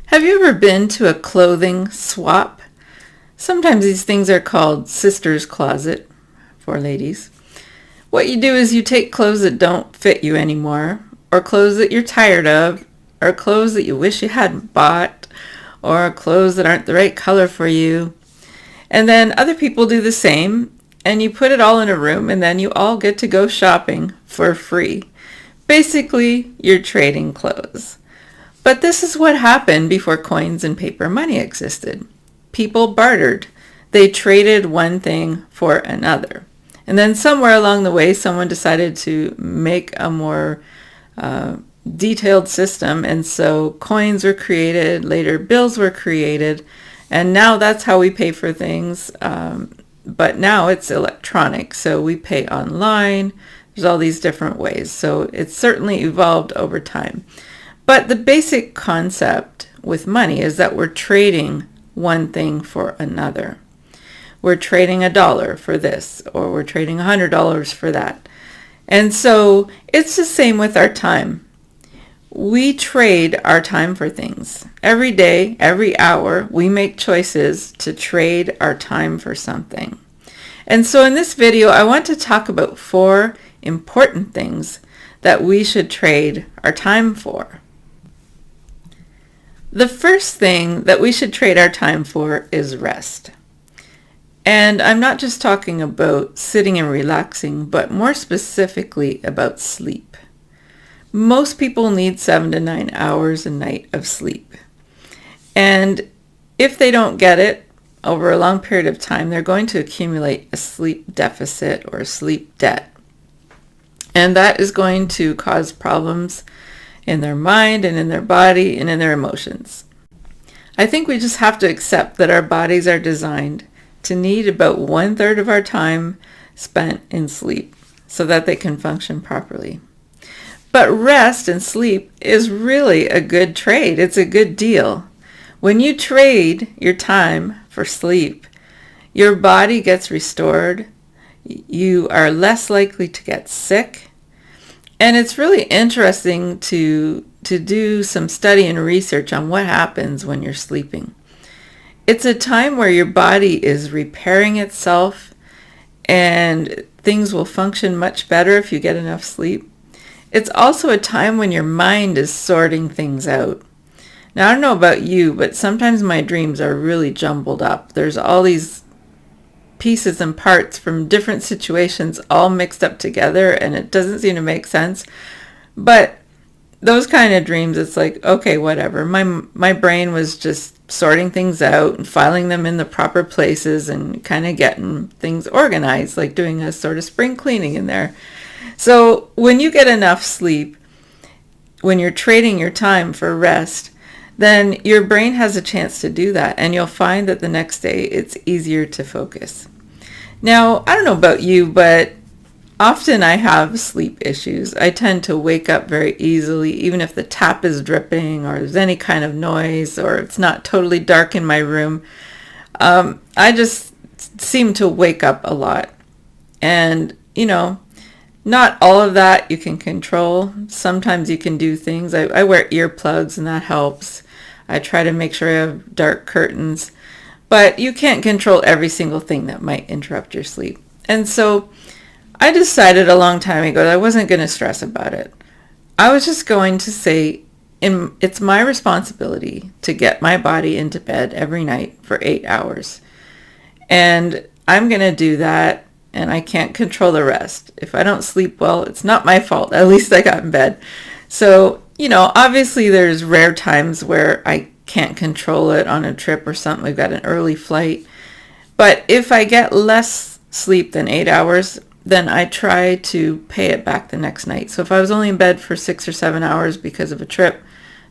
Have you ever been to a clothing swap? Sometimes these things are called sister's closet for ladies. What you do is you take clothes that don't fit you anymore, or clothes that you're tired of, or clothes that you wish you hadn't bought, or clothes that aren't the right color for you. And then other people do the same, and you put it all in a room, and then you all get to go shopping for free. Basically, you're trading clothes. But this is what happened before coins and paper money existed. People bartered. They traded one thing for another. And then somewhere along the way, someone decided to make a more detailed system. And so coins were created, later bills were created, and now that's how we pay for things. But now it's electronic, so we pay online. There's all these different ways. So it's certainly evolved over time. But the basic concept with money is that we're trading one thing for another. We're trading $1 for this, or we're trading $100 for that. And so it's the same with our time. We trade our time for things. Every day, every hour, we make choices to trade our time for something. And so in this video, I want to talk about 4 important things that we should trade our time for. The first thing that we should trade our time for is rest. And I'm not just talking about sitting and relaxing, but more specifically about sleep. Most people need 7 to 9 hours a night of sleep. And if they don't get it over a long period of time, they're going to accumulate a sleep deficit or a sleep debt. And that is going to cause problems in their mind and in their body and in their emotions. I think we just have to accept that our bodies are designed to need about 1/3 of our time spent in sleep so that they can function properly. But rest and sleep is really a good trade. It's a good deal. When you trade your time for sleep, your body gets restored. You are less likely to get sick. And it's really interesting to do some study and research on what happens when you're sleeping. It's a time where your body is repairing itself, and things will function much better if you get enough sleep. It's also a time when your mind is sorting things out. Now, I don't know about you, but sometimes my dreams are really jumbled up. There's all these pieces and parts from different situations all mixed up together, and it doesn't seem to make sense. But those kind of dreams, it's like, okay, whatever. My brain was just sorting things out and filing them in the proper places and kind of getting things organized, like doing a sort of spring cleaning in there. So when you get enough sleep, when you're trading your time for rest, then your brain has a chance to do that, and you'll find that the next day it's easier to focus. Now, I don't know about you, but often I have sleep issues. I tend to wake up very easily, even if the tap is dripping or there's any kind of noise or it's not totally dark in my room. I just seem to wake up a lot. And, not all of that you can control. Sometimes you can do things. I wear earplugs, and that helps. I try to make sure I have dark curtains. But you can't control every single thing that might interrupt your sleep. And so I decided a long time ago that I wasn't going to stress about it. I was just going to say it's my responsibility to get my body into bed every night for 8 hours. And I'm going to do that, and I can't control the rest. If I don't sleep well, it's not my fault. At least I got in bed. So, obviously there's rare times where I can't control it on a trip or something. We've got an early flight. But if I get less sleep than 8 hours, then I try to pay it back the next night. So if I was only in bed for 6 or 7 hours because of a trip,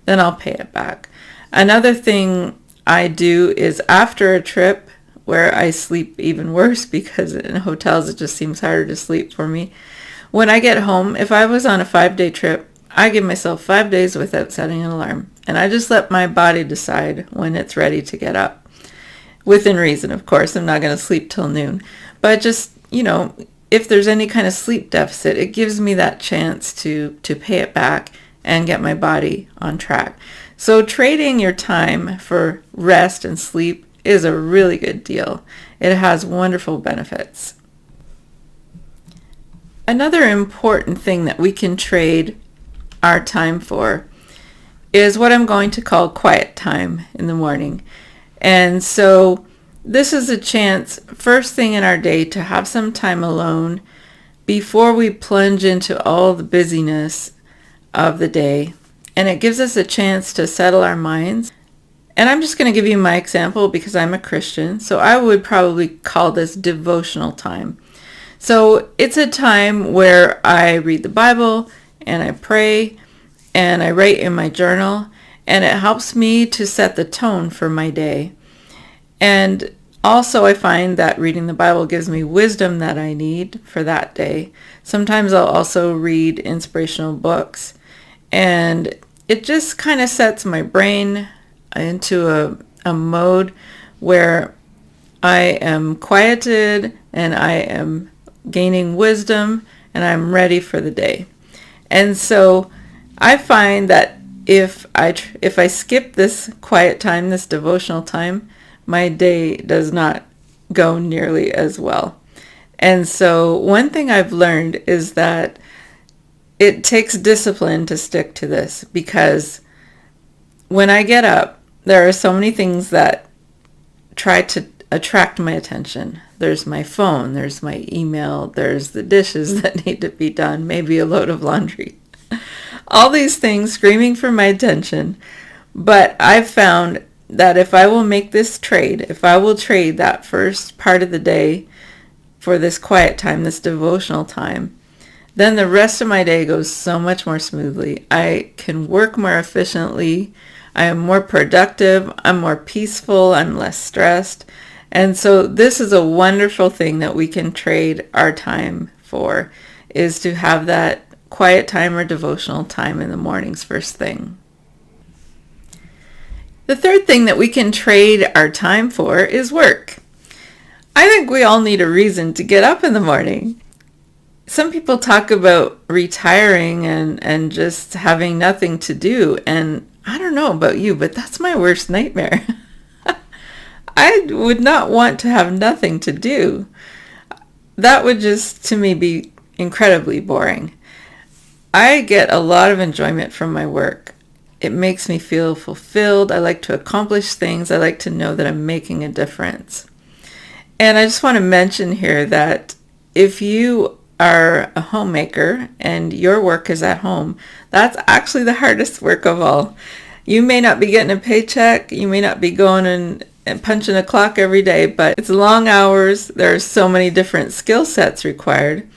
then I'll pay it back. Another thing I do is after a trip, where I sleep even worse because in hotels it just seems harder to sleep for me. When I get home, if I was on a 5-day trip, I give myself 5 days without setting an alarm. And I just let my body decide when it's ready to get up. Within reason, of course. I'm not going to sleep till noon. But just, if there's any kind of sleep deficit, it gives me that chance to pay it back and get my body on track. So trading your time for rest and sleep is a really good deal. It has wonderful benefits. Another important thing that we can trade our time for is what I'm going to call quiet time in the morning. And so this is a chance first thing in our day to have some time alone before we plunge into all the busyness of the day. And it gives us a chance to settle our minds. And I'm just going to give you my example because I'm a Christian. So I would probably call this devotional time. So it's a time where I read the Bible and I pray and I write in my journal, and it helps me to set the tone for my day. And also I find that reading the Bible gives me wisdom that I need for that day. Sometimes I'll also read inspirational books, and it just kind of sets my brain into a mode where I am quieted and I am gaining wisdom and I'm ready for the day. And so I find that if I skip this quiet time, this devotional time, my day does not go nearly as well. And so one thing I've learned is that it takes discipline to stick to this, because when I get up, there are so many things that try to attract my attention. There's my phone, there's my email, there's the dishes that need to be done, maybe a load of laundry. All these things screaming for my attention. But I've found that if I will make this trade, if I will trade that first part of the day for this quiet time, this devotional time, then the rest of my day goes so much more smoothly. I can work more efficiently. I am more productive. I'm more peaceful. I'm less stressed. And so this is a wonderful thing that we can trade our time for, is to have that quiet time or devotional time in the mornings first thing. The third thing that we can trade our time for is work. I think we all need a reason to get up in the morning. Some people talk about retiring and just having nothing to do, and I don't know about you, but that's my worst nightmare. I would not want to have nothing to do. That would just, to me, be incredibly boring. I get a lot of enjoyment from my work. It makes me feel fulfilled. I like to accomplish things. I like to know that I'm making a difference. And I just want to mention here that if you are a homemaker and your work is at home, that's actually the hardest work of all. You may not be getting a paycheck. You may not be going and punching a clock every day, but it's long hours. There are so many different skill sets required.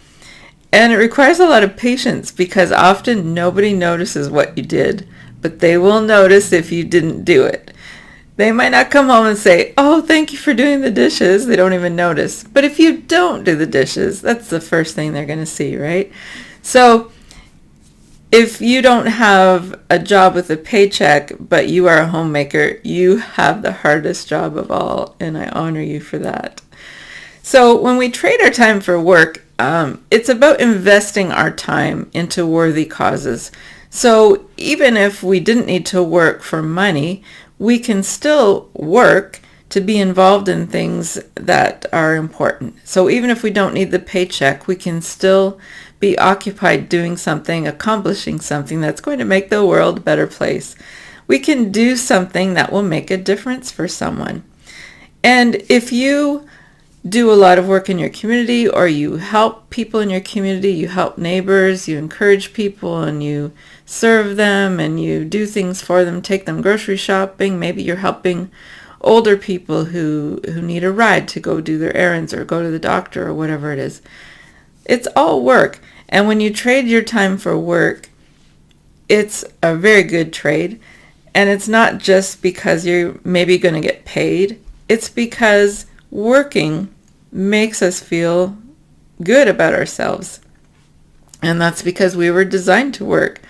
And it requires a lot of patience, because often nobody notices what you did, but they will notice if you didn't do it. They might not come home and say, "Oh, thank you for doing the dishes." They don't even notice. But if you don't do the dishes, that's the first thing they're going to see, right? So if you don't have a job with a paycheck, but you are a homemaker, you have the hardest job of all, and I honor you for that. So when we trade our time for work, it's about investing our time into worthy causes. So even if we didn't need to work for money, we can still work to be involved in things that are important. So even if we don't need the paycheck, we can still be occupied doing something, accomplishing something that's going to make the world a better place. We can do something that will make a difference for someone. And if you do a lot of work in your community, or you help people in your community, you help neighbors, you encourage people, and you serve them, and you do things for them, take them grocery shopping, maybe you're helping older people who need a ride to go do their errands or go to the doctor or whatever it is. It's all work. And when you trade your time for work, it's a very good trade. And it's not just because you're maybe going to get paid. It's because working makes us feel good about ourselves. And that's because we were designed to work.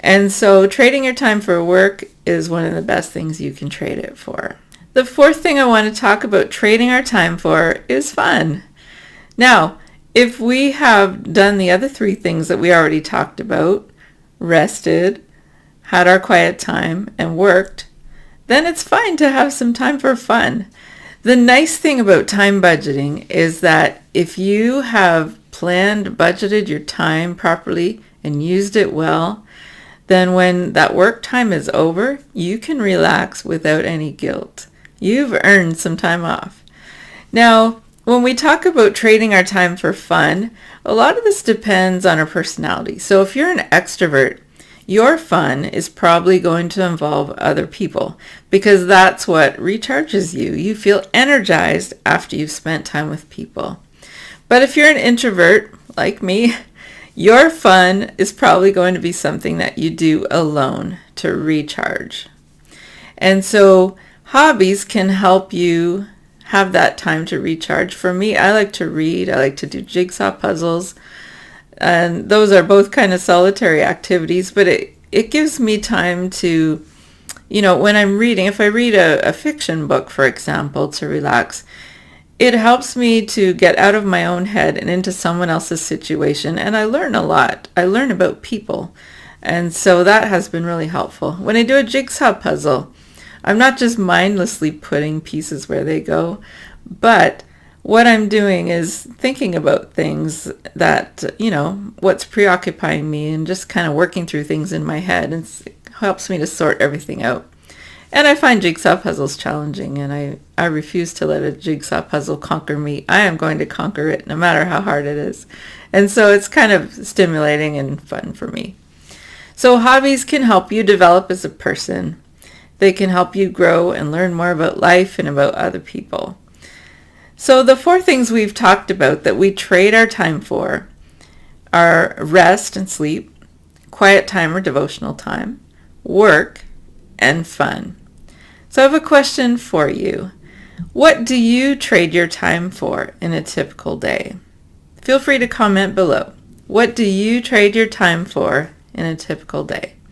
And so trading your time for work is one of the best things you can trade it for. The fourth thing I want to talk about trading our time for is fun. Now, if we have done the other three things that we already talked about, rested, had our quiet time, and worked, then it's fine to have some time for fun. The nice thing about time budgeting is that if you have planned, budgeted your time properly and used it well, then when that work time is over, you can relax without any guilt. You've earned some time off. Now, when we talk about trading our time for fun, a lot of this depends on our personality. So if you're an extrovert, your fun is probably going to involve other people because that's what recharges you. You feel energized after you've spent time with people. But if you're an introvert, like me, your fun is probably going to be something that you do alone to recharge. And so hobbies can help you have that time to recharge. For me, I like to read. I like to do jigsaw puzzles. And those are both kind of solitary activities, but it gives me time to, when I'm reading, if I read a fiction book, for example, to relax, it helps me to get out of my own head and into someone else's situation. And I learn a lot. I learn about people. And so that has been really helpful. When I do a jigsaw puzzle, I'm not just mindlessly putting pieces where they go, but what I'm doing is thinking about things that, what's preoccupying me and just kind of working through things in my head, and it helps me to sort everything out. And I find jigsaw puzzles challenging, and I refuse to let a jigsaw puzzle conquer me. I am going to conquer it no matter how hard it is. And so it's kind of stimulating and fun for me. So hobbies can help you develop as a person. They can help you grow and learn more about life and about other people. So the 4 things we've talked about that we trade our time for are rest and sleep, quiet time or devotional time, work, and fun. So I have a question for you. What do you trade your time for in a typical day? Feel free to comment below. What do you trade your time for in a typical day?